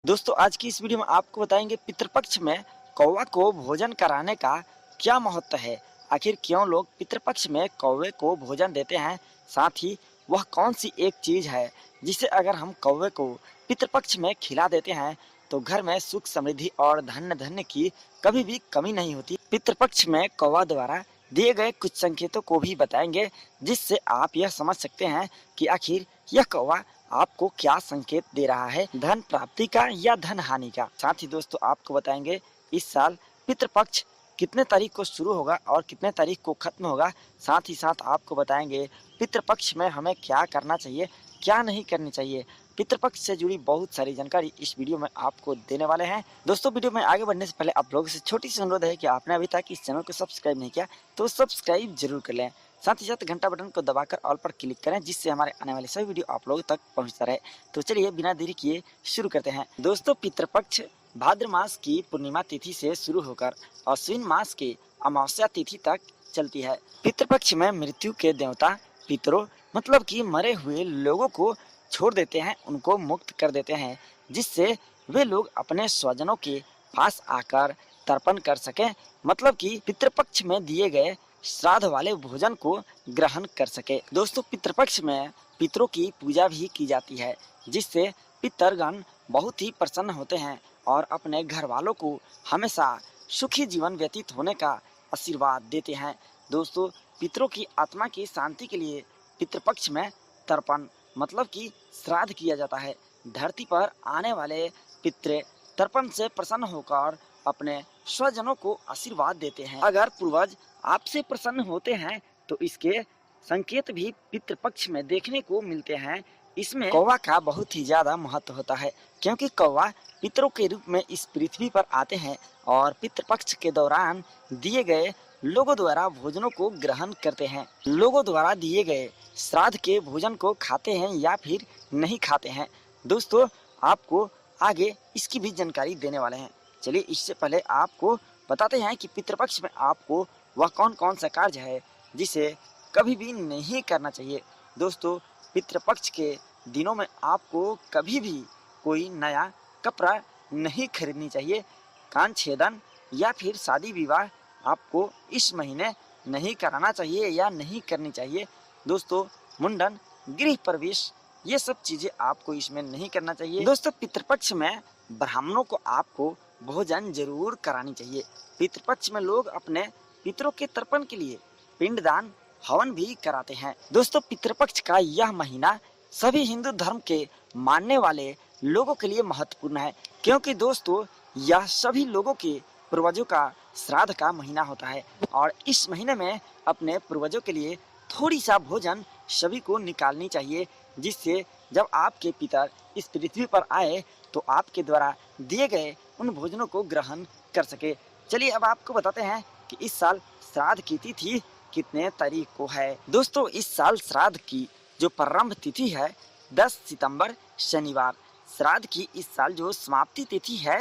दोस्तों आज की इस वीडियो में आपको बताएंगे पितृपक्ष में कौवा को भोजन कराने का क्या महत्व है। आखिर क्यों लोग पितृपक्ष में कौवे को भोजन देते हैं, साथ ही वह कौन सी एक चीज है जिसे अगर हम कौवे को पितृपक्ष में खिला देते हैं तो घर में सुख समृद्धि और धन्य धन्य की कभी भी कमी नहीं होती। पितृपक्ष में कौवा द्वारा दिए गए कुछ संकेतों को भी बताएंगे जिससे आप यह समझ सकते हैं कि आखिर यह कौवा आपको क्या संकेत दे रहा है, धन प्राप्ति का या धन हानि का। साथ ही दोस्तों आपको बताएंगे इस साल पितृपक्ष कितने तारीख को शुरू होगा और कितने तारीख को खत्म होगा। साथ ही साथ आपको बताएंगे पितृपक्ष में हमें क्या करना चाहिए, क्या नहीं करनी चाहिए। पितृपक्ष से जुड़ी बहुत सारी जानकारी इस वीडियो में आपको देने वाले हैं। दोस्तों वीडियो में आगे बढ़ने से पहले आप लोगों से छोटी सी अनुरोध है कि आपने अभी तक इस चैनल को सब्सक्राइब नहीं किया तो सब्सक्राइब जरूर कर लें। साथ ही साथ घंटा बटन को दबाकर ऑल पर क्लिक करें जिससे हमारे आने वाले सभी वीडियो आप लोगों तक पहुंचता रहे। तो चलिए बिना देरी किए शुरू करते हैं। दोस्तों पितृपक्ष भाद्र मास की पूर्णिमा तिथि से शुरू होकर अश्विन मास के अमावस्या तिथि तक चलती है। पितृपक्ष में मृत्यु के देवता पितरों मतलब कि मरे हुए लोगों को छोड़ देते हैं, उनको मुक्त कर देते हैं जिससे वे लोग अपने स्वजनों के पास आकर तर्पण कर सकें, मतलब कि पितृपक्ष में दिए गए श्राद्ध वाले भोजन को ग्रहण कर सके। दोस्तों पितृपक्ष में पितरों की पूजा भी की जाती है जिससे पितरगण बहुत ही प्रसन्न होते हैं और अपने घर वालों को हमेशा सुखी जीवन व्यतीत होने का आशीर्वाद देते हैं। दोस्तों पितरों की आत्मा की शांति के लिए पितृपक्ष में तर्पण मतलब कि श्राद्ध किया जाता है। धरती पर आने वाले पितृ तर्पण से प्रसन्न होकर अपने स्वजनों को आशीर्वाद देते हैं। अगर पूर्वज आपसे प्रसन्न होते हैं तो इसके संकेत भी पितृपक्ष में देखने को मिलते हैं। इसमें कौवा का बहुत ही ज्यादा महत्व होता है क्योंकि कौवा पितरों के रूप में इस पृथ्वी पर आते हैं और पितृपक्ष के दौरान दिए गए लोगों द्वारा भोजनों को ग्रहण करते हैं। लोगों द्वारा दिए गए श्राद्ध के भोजन को खाते हैं या फिर नहीं खाते हैं। दोस्तों आपको आगे इसकी भी जानकारी देने वाले हैं। चलिए इससे पहले आपको बताते हैं कि पितृपक्ष में आपको वह कौन कौन सा कार्य है जिसे कभी भी नहीं करना चाहिए। दोस्तों पितृपक्ष के दिनों में आपको कभी भी कोई नया कपड़ा नहीं खरीदनी चाहिए। कान छेदन या फिर शादी विवाह आपको इस महीने नहीं कराना चाहिए या नहीं करनी चाहिए। दोस्तों मुंडन, गृह प्रवेश ये सब चीजें आपको इसमें नहीं करना चाहिए। दोस्तों पितृपक्ष में ब्राह्मणों को आपको भोजन जरूर करानी चाहिए। पितृपक्ष में लोग अपने पितरों के तर्पण के लिए पिंडदान हवन भी कराते हैं। दोस्तों पितृपक्ष का यह महीना सभी हिंदू धर्म के मानने वाले लोगों के लिए महत्वपूर्ण है क्योंकि दोस्तों यह सभी लोगों के पूर्वजों का श्राद्ध का महीना होता है और इस महीने में अपने पूर्वजों के लिए थोड़ी सा भोजन सभी को निकालनी चाहिए जिससे जब आपके पितर इस पृथ्वी पर आए तो आपके द्वारा दिए गए उन भोजनों को ग्रहण कर सके। चलिए अब आपको बताते हैं कि इस साल श्राद्ध की तिथि कितने तारीख को है। दोस्तों इस साल श्राद्ध की जो प्रारंभ तिथि है 10 सितंबर शनिवार। श्राद्ध की इस साल जो समाप्ति तिथि है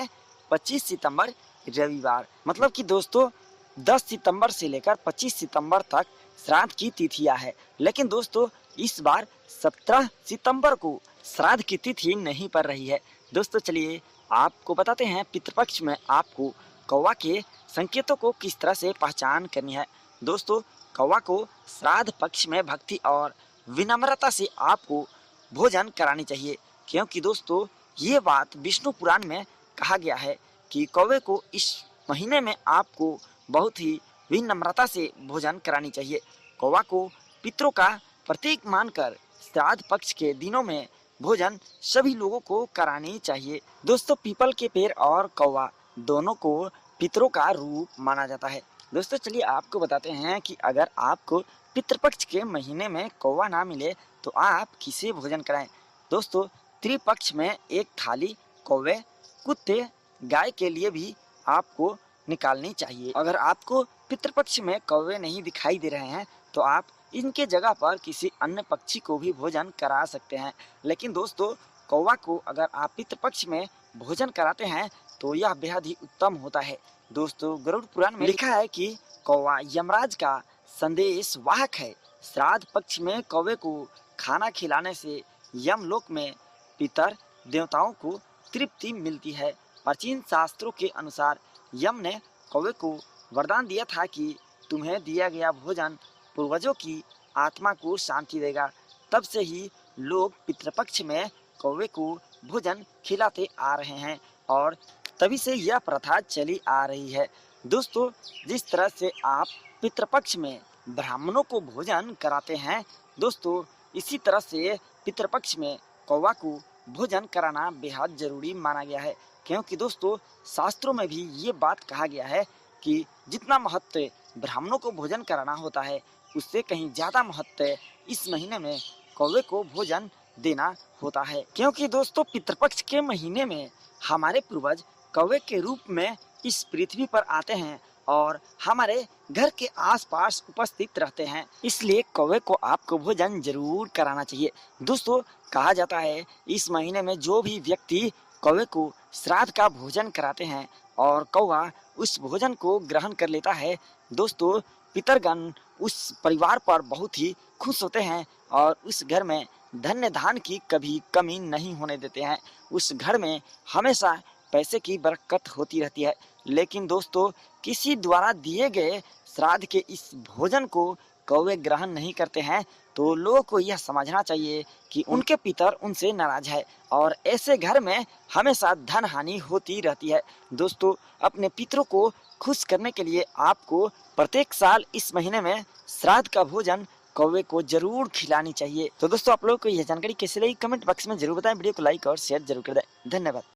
25 सितंबर रविवार। मतलब कि दोस्तों 10 सितंबर से लेकर 25 सितंबर तक श्राद्ध की तिथियां है, लेकिन दोस्तों इस बार 17 सितंबर को श्राद्ध की तिथि नहीं पड़ रही है। दोस्तों चलिए आपको बताते हैं पितृपक्ष में आपको कौवा के संकेतों को किस तरह से पहचान करनी है। दोस्तों कौवा को श्राद्ध पक्ष में भक्ति और विनम्रता से आपको भोजन करानी चाहिए क्योंकि दोस्तों ये बात विष्णु पुराण में कहा गया है कि कौवे को इस महीने में आपको बहुत ही विनम्रता से भोजन करानी चाहिए। कौवा को पितरों का प्रतीक मानकर श्राद्ध पक्ष के दिनों में भोजन सभी लोगों को करानी चाहिए। दोस्तों पीपल के पेड़ और कौवा दोनों को पितरों का रूप माना जाता है। दोस्तों चलिए आपको बताते हैं कि अगर आपको पितृपक्ष के महीने में कौवा ना मिले तो आप किसे भोजन कराएं। दोस्तों त्रिपक्ष में एक थाली कौवे, कुत्ते, गाय के लिए भी आपको निकालनी चाहिए। अगर आपको पितृपक्ष में कौवे नहीं दिखाई दे रहे हैं तो आप इनके जगह पर किसी अन्य पक्षी को भी भोजन करा सकते हैं, लेकिन दोस्तों कौवा को अगर आप पितृपक्ष में भोजन कराते हैं तो यह बेहद ही उत्तम होता है। दोस्तों गरुड़ पुराण में लिखा है कि कौवा यमराज का संदेश वाहक है। श्राद्ध पक्ष में कौवे को खाना खिलाने से यमलोक में पितर देवताओं को तृप्ति मिलती है। प्राचीन शास्त्रों के अनुसार यम ने कौवे को वरदान दिया था कि तुम्हें दिया गया भोजन पूर्वजों की आत्मा को शांति देगा। तब से ही लोग पितृपक्ष में कौवे को भोजन खिलाते आ रहे हैं और तभी से यह प्रथा चली आ रही है। दोस्तों, जिस तरह से आप पितृपक्ष में ब्राह्मणों को भोजन कराते हैं, दोस्तों इसी तरह से पितृपक्ष में कौवा को भोजन कराना बेहद जरूरी माना गया है। क्योंकि दोस्तों शास्त्रों में भी ये बात कहा गया है कि जितना महत्व ब्राह्मणों को भोजन कराना होता है, उससे कहीं ज़्यादा महत्व इस महीने में कौवे को भोजन देना होता है। क्योंकि दोस्तों पितृपक्ष के महीने में हमारे पूर्वज कौवे के रूप में इस पृथ्वी पर आते हैं और हमारे घर के आसपास उपस्थित रहते हैं। इसलिए कौवे को आपको भोजन जरूर कराना चाहिए। दोस्तों कहा जाता है इस महीने में जो भी व्यक्ति कौवे को श्राद्ध का भोजन कराते हैं और कौवा उस भोजन को ग्रहण कर लेता है, दोस्तों पितरगण उस परिवार पर बहुत ही खुश होते हैं और उस घर में धन्य धान की कभी कमी नहीं होने देते हैं। उस घर में हमेशा पैसे की बरकत होती रहती है। लेकिन दोस्तों किसी द्वारा दिए गए श्राद्ध के इस भोजन को कौवे ग्रहण नहीं करते हैं, तो लोगों को यह समझना चाहिए कि उनके पितर उनसे नाराज है और ऐसे घर में हमेशा धन हानि होती रहती है। दोस्तों अपने पितरों को खुश करने के लिए आपको प्रत्येक साल इस महीने में श्राद्ध का भोजन कौवे को जरूर खिलानी चाहिए। तो दोस्तों आप लोगों को यह जानकारी कैसी लगी कमेंट बॉक्स में जरूर बताएं। वीडियो को लाइक और शेयर जरूर कर दें। धन्यवाद।